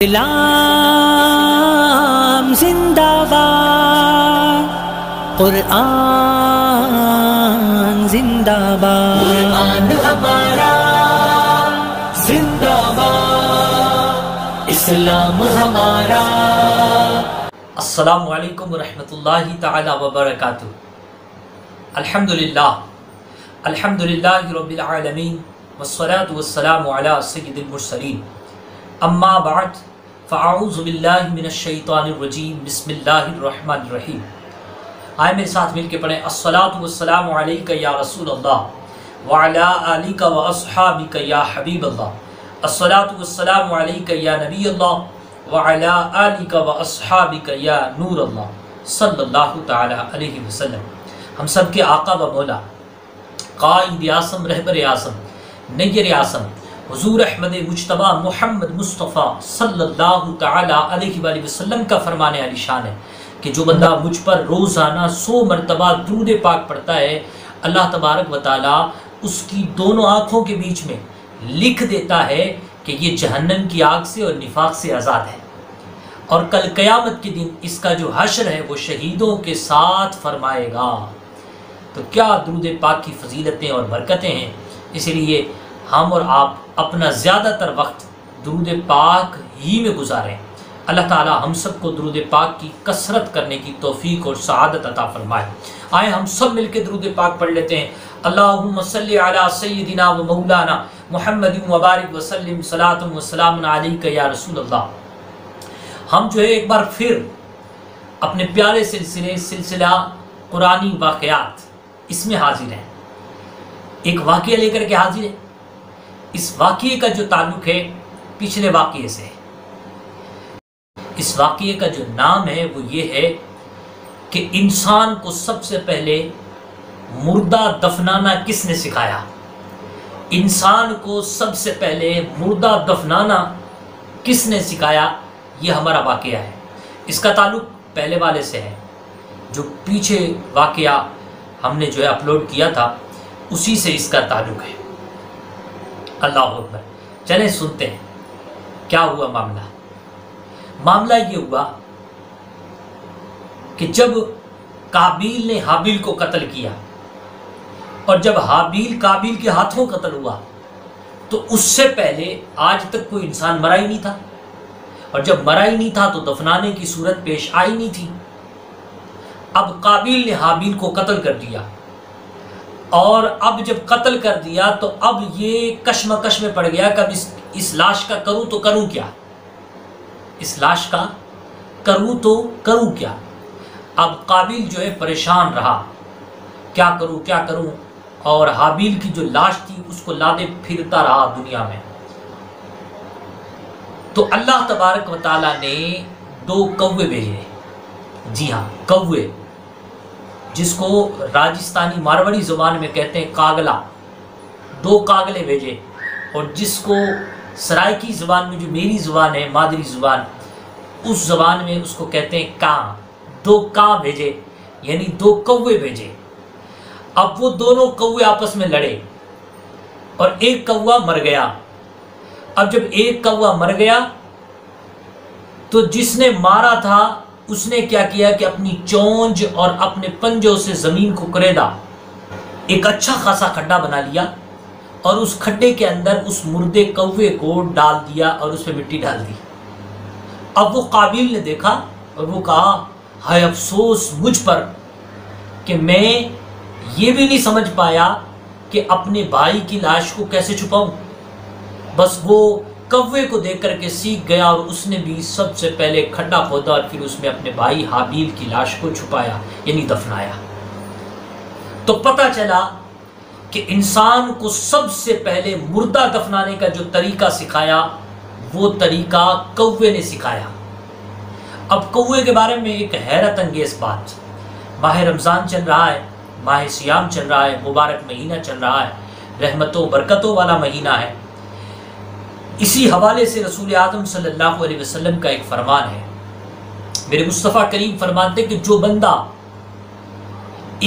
اسلام زندہ باد، قرآن زندہ باد، قرآن ہمارا زندہ باد، اسلام ہمارا۔ السلام علیکم ورحمۃ اللہ تعالی وبرکاتہ۔ الحمدللہ رب العالمین والصلاة والسلام علی سید المرسلین، اما بعد فاعوذ باللہ من الشیطان الرجیم، بسم اللہ الرحمن الرحیم۔ آئے میرے ساتھ مل کے پڑھیں، الصلاۃ والسلام علیک یا رسول اللہ وعلی آلک واصحابک یا حبیب اللہ، الصلاۃ والسلام علیک یا نبی اللہ وعلی آلک واصحابک یا نور اللہ صلی اللہ تعالی علیہ وسلم۔ ہم سب کے آقا و مولا، قائد اعظم، رہبر اعظم، نیر اعظم حضور احمد مجتبی محمد مصطفیٰ صلی اللہ تعالی علیہ وآلہ وسلم کا فرمان علی شان ہے کہ جو بندہ مجھ پر روزانہ 100 مرتبہ درود پاک پڑھتا ہے، اللہ تبارک و تعالی اس کی دونوں آنکھوں کے بیچ میں لکھ دیتا ہے کہ یہ جہنم کی آگ سے اور نفاق سے آزاد ہے، اور کل قیامت کے دن اس کا جو حشر ہے وہ شہیدوں کے ساتھ فرمائے گا۔ تو کیا درود پاک کی فضیلتیں اور برکتیں ہیں، اسی لیے ہم اور آپ اپنا زیادہ تر وقت درود پاک ہی میں گزاریں۔ اللہ تعالی ہم سب کو درود پاک کی کثرت کرنے کی توفیق اور سعادت عطا فرمائے۔ آئیں ہم سب مل کے درود پاک پڑھ لیتے ہیں۔ اللہم صلی علی سیدنا و مولانا محمد وبارک وسلم، صلاۃ و سلام علیک یا رسول اللہ۔ ہم جو ہے ایک بار پھر اپنے پیارے سلسلہ قرآنی واقعات اس میں حاضر ہیں۔ ایک واقعہ لے کر کے حاضر ہیں۔ اس واقعے کا جو تعلق ہے پچھلے واقعے سے ہے۔ اس واقعے کا جو نام ہے وہ یہ ہے کہ انسان کو سب سے پہلے مردہ دفنانا کس نے سکھایا؟ انسان کو سب سے پہلے مردہ دفنانا کس نے سکھایا؟ یہ ہمارا واقعہ ہے۔ اس کا تعلق پہلے والے سے ہے، جو پیچھے واقعہ ہم نے جو ہے اپلوڈ کیا تھا اسی سے اس کا تعلق ہے۔ اللہ اکبر۔ چلیں سنتے ہیں کیا ہوا معاملہ۔ معاملہ یہ ہوا کہ جب قابیل نے حابیل کو قتل کیا، اور جب حابیل قابیل کے ہاتھوں قتل ہوا، تو اس سے پہلے آج تک کوئی انسان مرا ہی نہیں تھا، اور جب مرا ہی نہیں تھا تو دفنانے کی صورت پیش آئی نہیں تھی۔ اب قابیل نے حابیل کو قتل کر دیا، اور اب جب قتل کر دیا تو اب یہ کشمکش میں پڑ گیا کہ اب اس لاش کا کروں تو کروں کیا، اس لاش کا کروں تو کروں کیا۔ اب قابیل جو ہے پریشان رہا، کیا کروں، اور حابیل کی جو لاش تھی اس کو لادے پھرتا رہا دنیا میں۔ تو اللہ تبارک و تعالیٰ نے 2 کوے بھیجے، جی ہاں کوے، جس کو راجستانی ماروڑی زبان میں کہتے ہیں کاغلا۔ 2 کاغلے بھیجے، اور جس کو سرائکی زبان میں جو میری زبان ہے، مادری زبان، اس زبان میں اس کو کہتے ہیں کاں۔ 2 کاں بھیجے، یعنی 2 کوے بھیجے۔ اب وہ دونوں کوے آپس میں لڑے، اور ایک کوا مر گیا۔ اب جب ایک کوا مر گیا تو جس نے مارا تھا اس نے کیا کیا کہ اپنی چونچ اور اپنے پنجوں سے زمین کو کریدا، ایک اچھا خاصا کھڈا بنا لیا، اور اس کھڈے کے اندر اس مردے کوے کو ڈال دیا اور اس پہ مٹی ڈال دی۔ اب وہ قابیل نے دیکھا اور وہ کہا، ہائے افسوس مجھ پر کہ میں یہ بھی نہیں سمجھ پایا کہ اپنے بھائی کی لاش کو کیسے چھپاؤں۔ بس وہ کوے کو دیکھ کر کے سیکھ گیا، اور اس نے بھی سب سے پہلے کھڈا کھودا اور پھر اس میں اپنے بھائی حابیل کی لاش کو چھپایا، یعنی دفنایا۔ تو پتہ چلا کہ انسان کو سب سے پہلے مردہ دفنانے کا جو طریقہ سکھایا وہ طریقہ کوے نے سکھایا۔ اب کوے کے بارے میں ایک حیرت انگیز بات، ماہ رمضان چل رہا ہے، ماہ سیام چل رہا ہے، مبارک مہینہ چل رہا ہے، رحمتوں برکتوں والا مہینہ ہے۔ اسی حوالے سے رسول اعظم صلی اللہ علیہ وسلم کا ایک فرمان ہے۔ میرے مصطفیٰ کریم فرماتے کہ جو بندہ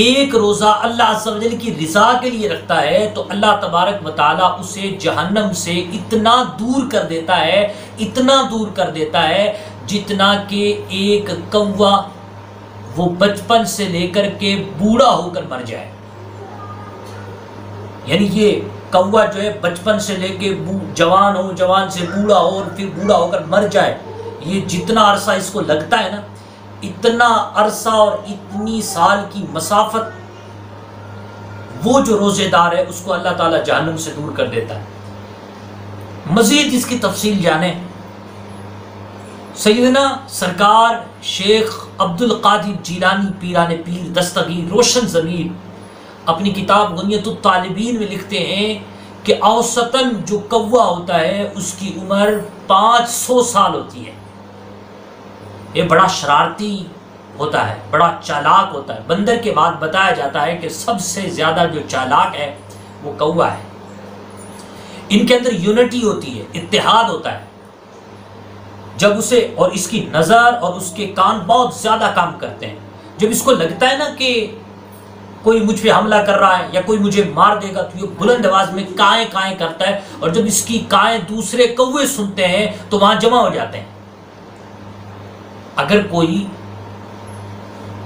ایک روزہ اللہ عز و جل کی رضا کے لیے رکھتا ہے تو اللہ تبارک و تعالیٰ اسے جہنم سے اتنا دور کر دیتا ہے، اتنا دور کر دیتا ہے جتنا کہ ایک کوا وہ بچپن سے لے کر کے بوڑھا ہو کر مر جائے۔ یعنی یہ کوا جو ہے بچپن سے لے کے جوان ہو، جوان سے بوڑھا ہو اور پھر بوڑھا ہو کر مر جائے، یہ جتنا عرصہ اس کو لگتا ہے نا، اتنا عرصہ اور اتنی سال کی مسافت وہ جو روزے دار ہے اس کو اللہ تعالیٰ جہنم سے دور کر دیتا ہے۔ مزید اس کی تفصیل جانیں، سیدنا سرکار شیخ عبد القادر جیلانی پیران پیر دستگیر روشن ضمیر اپنی کتاب غنیت الطالبین میں لکھتے ہیں کہ اوسطاً جو کوا ہوتا ہے اس کی عمر 500 سال ہوتی ہے۔ یہ بڑا شرارتی ہوتا ہے، بڑا چالاک ہوتا ہے۔ بندر کے بعد بتایا جاتا ہے کہ سب سے زیادہ جو چالاک ہے وہ کوا ہے۔ ان کے اندر یونٹی ہوتی ہے، اتحاد ہوتا ہے۔ جب اسے اور اس کی نظر اور اس کے کان بہت زیادہ کام کرتے ہیں۔ جب اس کو لگتا ہے نا کہ کوئی مجھ پہ حملہ کر رہا ہے یا کوئی مجھے مار دے گا تو یہ بلند آواز میں کائیں کائیں کرتا ہے، اور جب اس کی کائیں دوسرے کوے سنتے ہیں تو وہاں جمع ہو جاتے ہیں۔ اگر کوئی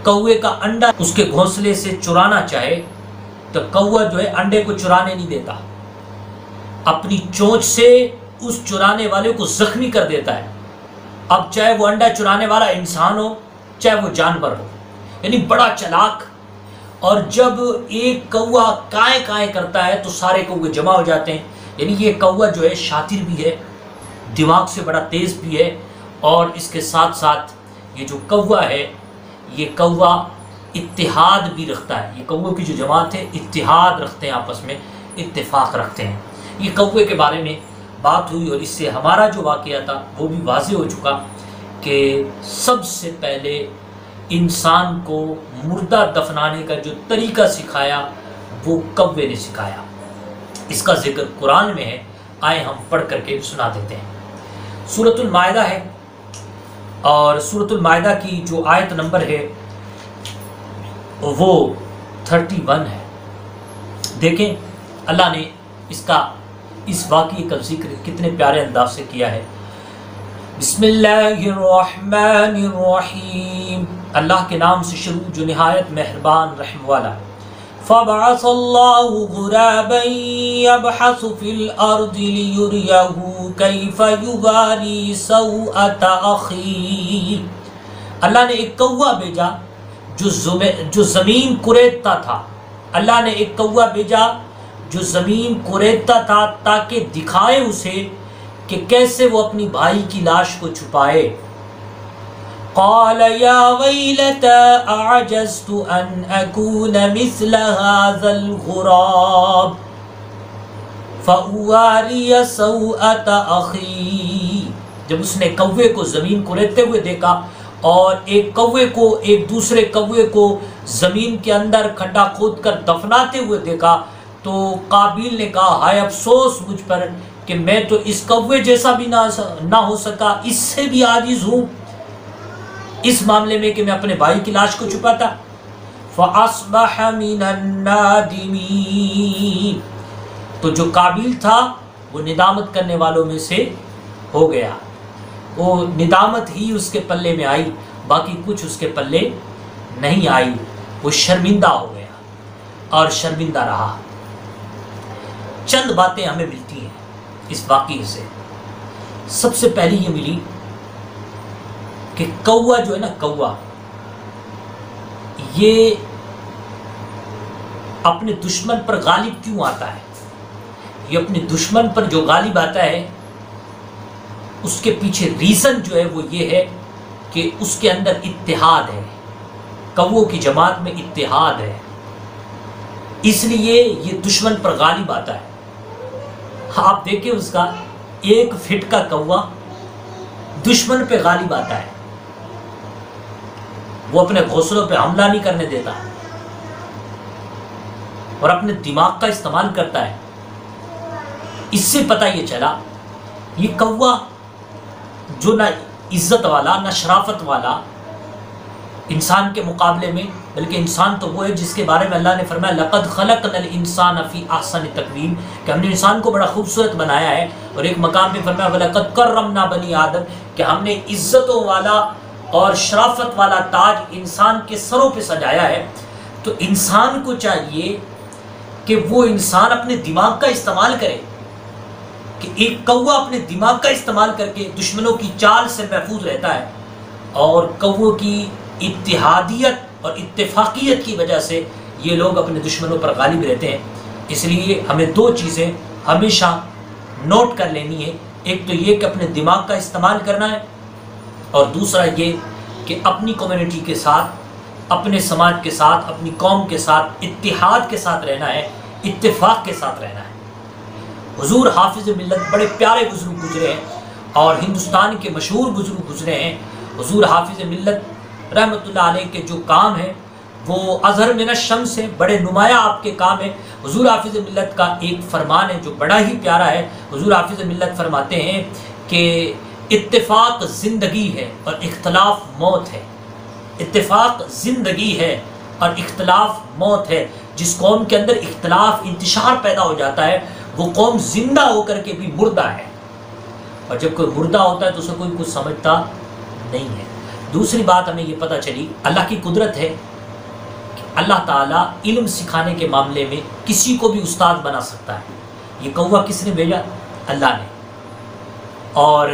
کوے کا انڈا اس کے گھونسلے سے چرانا چاہے تو کوا جو ہے انڈے کو چرانے نہیں دیتا، اپنی چونچ سے اس چرانے والے کو زخمی کر دیتا ہے، اب چاہے وہ انڈا چرانے والا انسان ہو چاہے وہ جانور ہو، یعنی بڑا چلاک۔ اور جب ایک کوا کائیں کائیں کرتا ہے تو سارے کوے جمع ہو جاتے ہیں۔ یعنی یہ کوا جو ہے شاطر بھی ہے، دماغ سے بڑا تیز بھی ہے، اور اس کے ساتھ ساتھ یہ جو کوا ہے یہ کوا اتحاد بھی رکھتا ہے۔ یہ کووں کی جو جماعت ہے اتحاد رکھتے ہیں، آپس میں اتفاق رکھتے ہیں۔ یہ کوے کے بارے میں بات ہوئی اور اس سے ہمارا جو واقعہ تھا وہ بھی واضح ہو چکا کہ سب سے پہلے انسان کو مردہ دفنانے کا جو طریقہ سکھایا وہ کوے نے سکھایا۔ اس کا ذکر قرآن میں ہے، آئے ہم پڑھ کر کے سنا دیتے ہیں۔ سورۃ المائدہ ہے، اور سورۃ المائدہ کی جو آیت نمبر ہے وہ 31 ہے۔ دیکھیں اللہ نے اس واقعے کا ذکر کتنے پیارے انداز سے کیا ہے۔ بسم اللہ الرحمن الرحیم، اللہ کے نام سے شروع جو نہایت مہربان رحم والا۔ فبعث اللہ غرابا یبحث فی الارض لیریہ کیف یواری سوءۃ اخیہ، اللہ نے ایک کوا بھیجا جو زمین کوریدتا تھا۔ اللہ نے ایک کوا بھیجا جو زمین کوریدتا تھا تاکہ دکھائے اسے کہ کیسے وہ اپنی بھائی کی لاش کو چھپائے۔ قال یا ویلتا اعجزت ان اکون مثل هذا الغراب فاواری سوءۃ اخی، جب اس نے کوے کو زمین کوریدتے ہوئے دیکھا اور ایک کوے کو ایک دوسرے کوے کو زمین کے اندر کھڈا کھود کر دفناتے ہوئے دیکھا تو قابیل نے کہا ہائے افسوس مجھ پر کہ میں تو اس کوے جیسا بھی نہ ہو سکا، اس سے بھی عاجز ہوں اس معاملے میں کہ میں اپنے بھائی کی لاش کو چھپاتا۔ فَأَصْبَحَ مِنَ النَّادِمِينَ، تو جو قابیل تھا وہ ندامت کرنے والوں میں سے ہو گیا، وہ ندامت ہی اس کے پلے میں آئی، باقی کچھ اس کے پلے نہیں آئی، وہ شرمندہ ہو گیا اور شرمندہ رہا۔ چند باتیں ہمیں ملتی ہیں اس واقعے سے۔ سب سے پہلی یہ ملی کہ کوا جو ہے نا، کوا یہ اپنے دشمن پر غالب کیوں آتا ہے؟ یہ اپنے دشمن پر جو غالب آتا ہے اس کے پیچھے ریزن جو ہے وہ یہ ہے کہ اس کے اندر اتحاد ہے، کووں کی جماعت میں اتحاد ہے، اس لیے یہ دشمن پر غالب آتا ہے۔ آپ دیکھیں اس کا 1 فٹ کا کوا دشمن پہ غالب آتا ہے، وہ اپنے گھونسلوں پہ حملہ نہیں کرنے دیتا اور اپنے دماغ کا استعمال کرتا ہے۔ اس سے پتہ یہ چلا یہ کوا جو نہ عزت والا نہ شرافت والا، انسان کے مقابلے میں، بلکہ انسان تو وہ ہے جس کے بارے میں اللہ نے فرمایا لقد خلقنا الانسان فی احسن تقویم، کہ ہم نے انسان کو بڑا خوبصورت بنایا ہے، اور ایک مقام پہ فرمایا ولقد کرمنا بنی آدم، کہ ہم نے عزتوں والا اور شرافت والا تاج انسان کے سروں پہ سجایا ہے۔ تو انسان کو چاہیے کہ وہ انسان اپنے دماغ کا استعمال کرے، کہ ایک کوا اپنے دماغ کا استعمال کر کے دشمنوں کی چال سے محفوظ رہتا ہے، اور کووں کی اتحادیت اور اتفاقیت کی وجہ سے یہ لوگ اپنے دشمنوں پر غالب رہتے ہیں۔ اس لیے ہمیں دو چیزیں ہمیشہ نوٹ کر لینی ہے، ایک تو یہ کہ اپنے دماغ کا استعمال کرنا ہے، اور دوسرا یہ کہ اپنی کمیونٹی کے ساتھ، اپنے سماج کے ساتھ، اپنی قوم کے ساتھ اتحاد کے ساتھ رہنا ہے، اتفاق کے ساتھ رہنا ہے۔ حضور حافظ ملت بڑے پیارے بزرگ گزرے ہیں، اور ہندوستان کے مشہور بزرگ گزرے ہیں۔ حضور حافظ ملت رحمۃ اللہ علیہ کے جو کام ہیں وہ اظہر من الشمس ہیں، بڑے نمایاں آپ کے کام ہیں۔ حضور حافظ ملت کا ایک فرمان ہے جو بڑا ہی پیارا ہے۔ حضور حافظ ملت فرماتے ہیں کہ اتفاق زندگی ہے اور اختلاف موت ہے۔ اتفاق زندگی ہے اور اختلاف موت ہے۔ جس قوم کے اندر اختلاف انتشار پیدا ہو جاتا ہے وہ قوم زندہ ہو کر کے بھی مردہ ہے، اور جب کوئی مردہ ہوتا ہے تو اسے کوئی کچھ سمجھتا نہیں ہے۔ دوسری بات ہمیں یہ پتہ چلی، اللہ کی قدرت ہے کہ اللہ تعالیٰ علم سکھانے کے معاملے میں کسی کو بھی استاد بنا سکتا ہے۔ یہ کوا کس نے بھیجا؟ اللہ نے۔ اور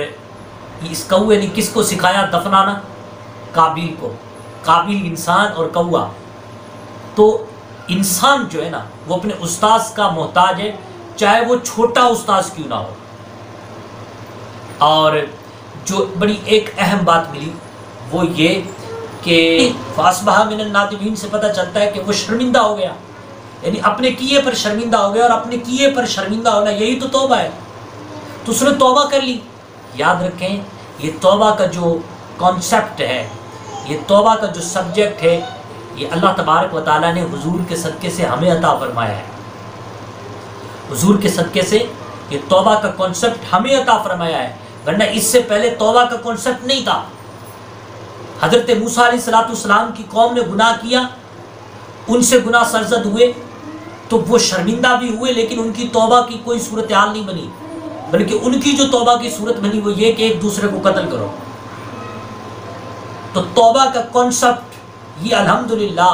اس کوے نے کس کو سکھایا دفنانا؟ قابیل کو۔ قابیل انسان اور کوا۔ تو انسان جو ہے نا وہ اپنے استاذ کا محتاج ہے، چاہے وہ چھوٹا استاذ کیوں نہ ہو۔ اور جو بڑی ایک اہم بات ملی وہ یہ کہ فاصبح من النادمین سے پتہ چلتا ہے کہ وہ شرمندہ ہو گیا، یعنی اپنے کیے پر شرمندہ ہو گیا، اور اپنے کیے پر شرمندہ ہونا یہی تو توبہ ہے۔ تو اس نے توبہ کر لی۔ یاد رکھیں یہ توبہ کا جو کانسیپٹ ہے، یہ توبہ کا جو سبجیکٹ ہے، یہ اللہ تبارک و تعالیٰ نے حضور کے صدقے سے ہمیں عطا فرمایا ہے۔ حضور کے صدقے سے یہ توبہ کا کانسیپٹ ہمیں عطا فرمایا ہے، ورنہ اس سے پہلے توبہ کا کانسیپٹ نہیں تھا۔ حضرت موسیٰ علیہ السلام کی قوم نے گناہ کیا، ان سے گناہ سرزد ہوئے تو وہ شرمندہ بھی ہوئے، لیکن ان کی توبہ کی کوئی صورتحال نہیں بنی، بلکہ ان کی جو توبہ کی صورت بنی وہ یہ کہ ایک دوسرے کو قتل کرو۔ تو توبہ کا کانسیپٹ یہ الحمدللہ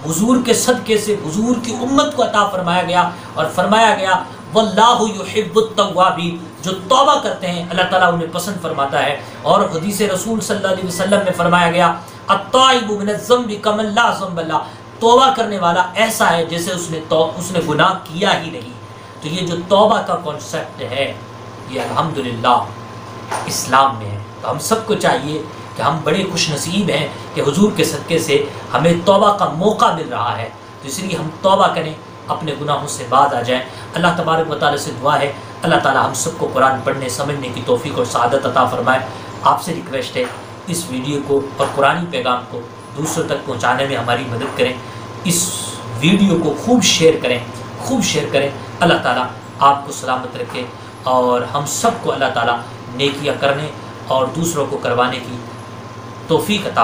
حضور کے صدقے سے حضور کی امت کو عطا فرمایا گیا، اور فرمایا گیا واللہ یحب التوابین، جو توبہ کرتے ہیں اللہ تعالیٰ انہیں پسند فرماتا ہے۔ اور حدیث رسول صلی اللہ علیہ وسلم میں فرمایا گیا التائب من الذنب کمن لا ذنب له، توبہ کرنے والا ایسا ہے جیسے اس نے گناہ کیا ہی نہیں۔ تو یہ جو توبہ کا کانسیپٹ ہے یہ الحمدللہ اسلام میں ہے۔ تو ہم سب کو چاہیے کہ ہم بڑے خوش نصیب ہیں کہ حضور کے صدقے سے ہمیں توبہ کا موقع مل رہا ہے، تو اس لیے ہم توبہ کریں، اپنے گناہوں سے باز آ جائیں۔ اللہ تبارک و تعالیٰ سے دعا ہے اللہ تعالیٰ ہم سب کو قرآن پڑھنے سمجھنے کی توفیق اور سعادت عطا فرمائے۔ آپ سے ریکویسٹ ہے اس ویڈیو کو اور قرآنی پیغام کو دوسروں تک پہنچانے میں ہماری مدد کریں، اس ویڈیو کو خوب شیئر کریں، خوب شیئر کریں۔ اللہ تعالیٰ آپ کو سلامت رکھے، اور ہم سب کو اللہ تعالیٰ نیکیاں کرنے اور دوسروں کو کروانے کی توفیق عطا